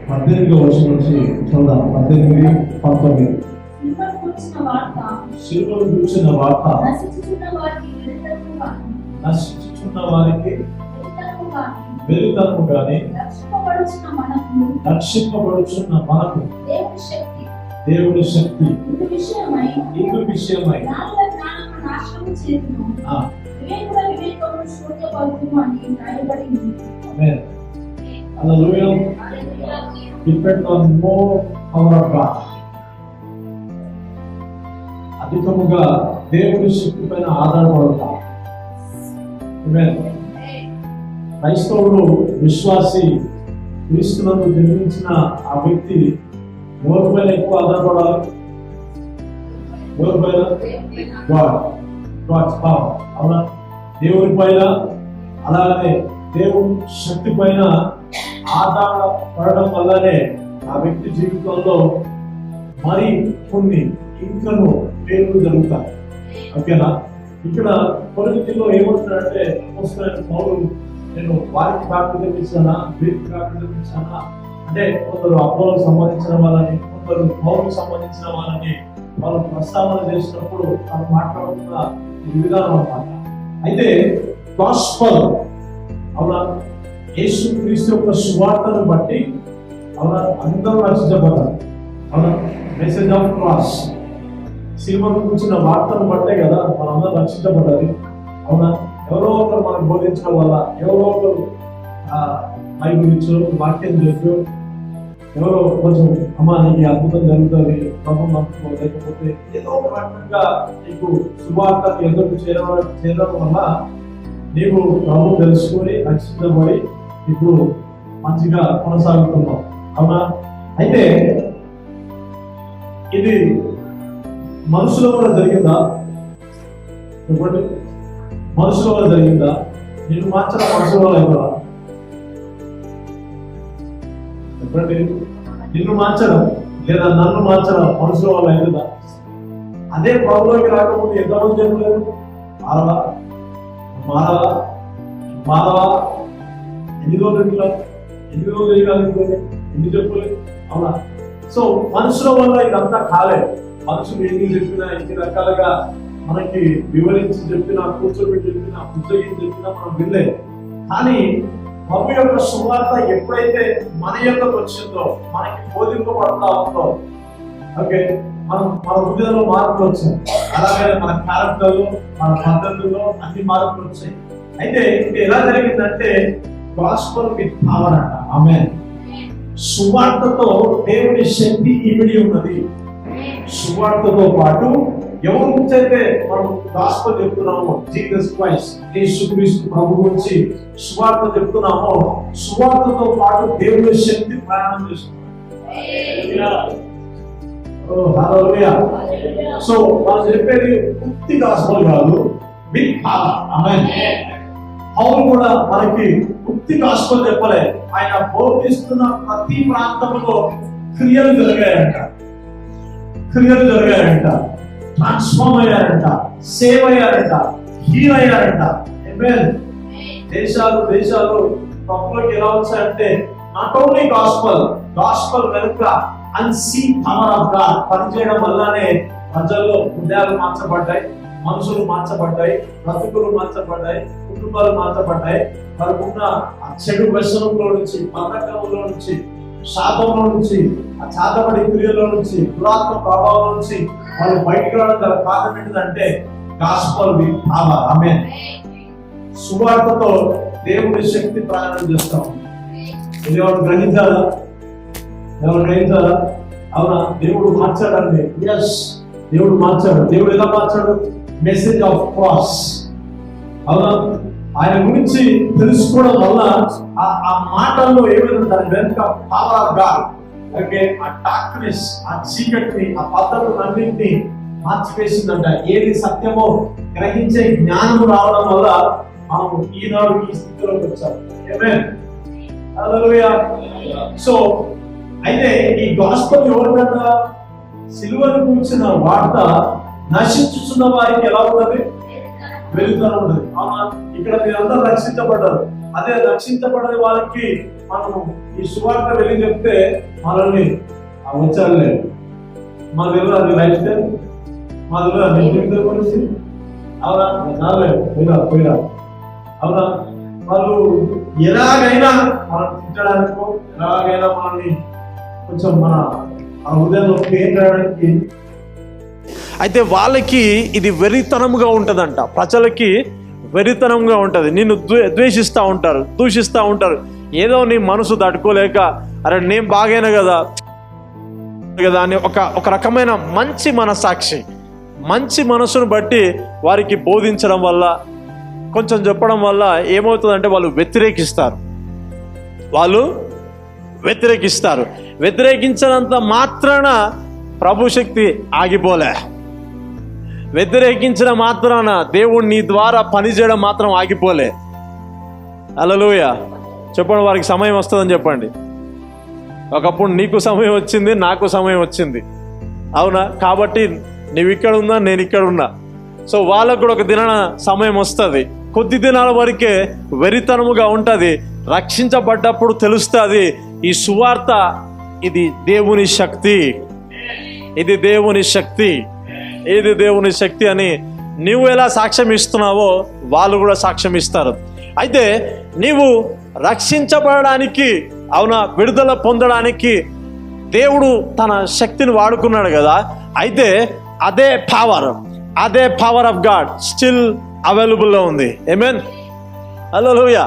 18వ వచనం నుంచి చూద్దాం. 18, 19. సిలువను గూర్చిన వార్త నశించుచున్న వారికి వెలుగుదనము గాని రక్షింపబడుచున్న మనకు దేవుని శక్తి ఇందు విషయమై Hallelujah. Depend on more power of God. అధికముగా దేవుని శక్తి పైన ఆధారపడతాం. క్రైస్తవుడు విశ్వాసి క్రీస్తునందు జన్మించిన ఆ వ్యక్తి ఎవరి పైన ఎక్కువ ఆధారపడాలి? ఎవరి పైన? God's power. అవునా? దేవుని పైన, అలాగే దేవుని శక్తి పైన ఆధారపడడం వల్లనే ఆ వ్యక్తి జీవితంలో మరి కొన్ని ఇంకను పేర్లు జరుగుతాయి. ఓకేనా? ఇక్కడ కొరింథీయుల్లో ఏమంటున్నాడంటే అపోస్తలుడైన పౌలు, నేను వారికి బాప్తిజం ఇచ్చానా, వీరికి బాప్తిజం ఇచ్చానా అంటే కొందరు అపోలోకు సంబంధించిన వాళ్ళని, కొందరు పౌలుకు సంబంధించిన వాళ్ళని వాళ్ళు ప్రస్తావన చేసినప్పుడు వాళ్ళు మాట్లాడుతున్న విధానం అన్నమాట. అయితే గాస్పెల్, అవునా, యేసు క్రీస్తు యొక్క సువార్తను బట్టి అవునా అందరూ రక్షించబడ్డారు. అవునా? మెసేజ్ ఆఫ్ క్రాస్, సిలువను గురించిన వార్తను బట్టే కదా మనందరూ రక్షించబడ్డారు. అవునా? ఎవరో ఒకరు మనకు బోధించడం వల్ల, ఎవరో ఒకరు బైబిల్ ఇచ్చో, వాక్యం చేస్తూ, ఎవరో కొంచెం అమ్మా నీకు అద్భుతం జరుగుతుంది, ప్రభు నమ్ముకో, లేకపోతే ఏదో ఒక రకంగా నీకు సువార్తను ఎదురు చేరడం వల్ల నీవు ప్రభు తెలుసుకొని రక్షించబడి ఇప్పుడు మంచిగా కొనసాగుతున్నావు. అవునా? అయితే ఇది మనుషుల వల్ల జరిగిందా? చెప్పండి, మనుషుల వల్ల జరిగిందా? నిన్ను మార్చడం మనుషుల వల్ల అవుతుందా? చెప్పండి, నిన్ను మార్చడం లేదా నన్ను మార్చడం మనుషుల వల్ల అవుతుందా? అదే ప్రభులోకి రాకపోతే ఎంతమంది చెప్పలేదు? మానవా ఎన్ని రోజులు ఎన్ని చెప్పలేదు? అవునా? సో మనుషుల వల్ల ఇదంతా కాలేదు. మనుషులు ఎన్ని చెప్పినా, ఎన్ని రకాలుగా మనకి వివరించి చెప్పినా, కూర్చోబెట్టి చెప్పినా, పుస్తకం చెప్పినా మనం వినలేదు. కానీ ప్రభు యొక్క సువార్త ఎప్పుడైతే మన యొక్కకు వచ్చిందో, మనకి బోధింపబడతా ఉందో, ఓకే, మన హృదయంలో మార్పులు వచ్చాయి. అలాగే మన క్యారెక్టర్లో, మన పద్ధతుల్లో అన్ని మార్పులు వచ్చాయి. అయితే ఇది ఎలా జరిగిందంటే గాస్పెల్ విత్ పవర్ అంట. ఆమేన్. సువార్తతో దేవుని శక్తి ఇమిడి ఉన్నది. సువార్తతో పాటు ఎవరి గురించి అయితే మనం గాస్పెల్ చెప్తున్నామో, జీసస్ క్రైస్ట్, యేసుక్రీస్తు ప్రభు గురించి సువార్త చెప్తున్నామో, సువార్తతో పాటు దేవుని శక్తి ప్రయాణం చేస్తుంది. సో మనం చెప్పేది ఉత్తి గాస్పెల్ కాదు, విత్ పవర్. ఆమేన్. పౌలు కూడా మనకి ఉత్తి గాస్పెల్ చెప్పలే, ఆయన బోధిస్తున్న ప్రతి ప్రాంతంలో క్రియలు జరిగాయంట, ట్రాన్స్ఫార్మ్ అయ్యారంట, సేవ్ అయ్యారంట, హీల్ అయ్యారంట. దేశాలు ప్రభులోకి ఎలా వచ్చాయంటే నాట్ ఓన్లీ గాస్పెల్ వెనుక అన్సీన్ పవర్ ఆఫ్ గాడ్ పనిచేయడం వల్లనే ప్రజల్లో హృదయాలు మార్చబడ్డాయి, మనుషులు మార్చబడ్డాయి, బ్రతుకులు మార్చబడ్డాయి, కుటుంబాలు మార్చబడ్డాయి. వారికున్న ఆ చెడు వ్యసనంలో నుంచి, బద్ధకంలో నుంచి, శాపంలో నుంచి, ఆ చాతబడి క్రియలో నుంచి, దురాత్మ ప్రభావం నుంచి వాళ్ళు బయటకు రావడం గల కారణం ఏంటంటే గాస్పెల్ విత్ పవర్. ఆమేన్. సువార్తతో దేవుని శక్తి ప్రయాణం చేస్తాం. ఇది ఎవరు గ్రహించాలా? అవునా? దేవుడు మార్చాడండి. ఎస్, దేవుడు మార్చాడు. దేవుడు ఎలా మార్చాడు? Message of cross. అవునా? ఆయన గురించి తెలుసుకోవడం వల్ల ఆ మాటల్లో ఏమైనా దాని వెనుక పవర్ ఆఫ్ గాడ్, ఓకే, ఆ డార్క్నెస్, ఆ చీకటిని, ఆ పద్ధతులన్నింటినీ మార్చివేసిందంట. ఏది సత్యమో గ్రహించే జ్ఞానం రావడం వల్ల మనం ఈనాడు ఈ స్థితిలోకి వచ్చాం. ఆమేన్. హల్లెలూయా. సో అయితే ఈ గాస్పెల్ ఎవరికంట? సిలువను కూర్చిన వార్త నశించుచున్న వారికి ఎలా ఉన్నది? వెలుగుతూ ఉన్నది. అవునా? ఇక్కడ మీరందరూ రక్షించబడ్డారు. అదే రక్షించబడని వాళ్ళకి మనము ఈ సువార్త వెళ్ళి చెప్తే మనల్ని వచ్చారులే, మా దగ్గర అది లైఫ్ స్టైల్, మా దగ్గర జీవిత పరిస్థితి, అవునా పోయిరా అవునా, వాళ్ళు ఎలాగైనా మనం తిట్టడానికో ఎలాగైనా మనల్ని కొంచెం మన హృదయంలో పెయిన్ రావడానికి. అయితే వాళ్ళకి ఇది వెరితనంగా ఉంటుందంట, ప్రజలకి వెరితనంగా ఉంటుంది. నిన్ను ద్వేషిస్తూ ఉంటారు, దూషిస్తూ ఉంటారు. ఏదో నీ మనసు తట్టుకోలేక అరే నేను బాగైనా కదా అని ఒక రకమైన మంచి మనసాక్షి, మంచి మనసును బట్టి వారికి బోధించడం వల్ల, కొంచెం చెప్పడం వల్ల ఏమవుతుందంటే వాళ్ళు వ్యతిరేకిస్తారు. వ్యతిరేకించినంత మాత్రాన ప్రభు శక్తి ఆగిపోలే. వ్యతిరేకించిన మాత్రాన దేవుడు నీ ద్వారా పనిచేయడం మాత్రం ఆగిపోలే. హల్లెలూయా. చెప్పండి, వారికి సమయం వస్తుందని చెప్పండి. ఒకప్పుడు నీకు సమయం వచ్చింది, నాకు సమయం వచ్చింది, అవునా? కాబట్టి నువ్వు ఇక్కడ ఉన్నా, నేను ఇక్కడ ఉన్నా. సో వాళ్ళకు కూడా ఒక దినాన సమయం వస్తుంది. కొద్ది దినాల వరకే వెరితనముగా ఉంటుంది. రక్షించబడ్డప్పుడు తెలుస్తుంది ఈ సువార్త ఇది దేవుని శక్తి, ఇది దేవుని శక్తి, ఇది దేవుని శక్తి అని నువ్వు ఎలా సాక్ష్యం ఇస్తున్నావో వాళ్ళు కూడా సాక్ష్యం ఇస్తారు. అయితే నీవు రక్షించబడడానికి, అవునా, విడుదల పొందడానికి దేవుడు తన శక్తిని వాడుకున్నాడు కదా. అయితే అదే పవర్ ఆఫ్ గాడ్ స్టిల్ అవైలబుల్లో ఉంది. ఆమేన్, హల్లెలూయా.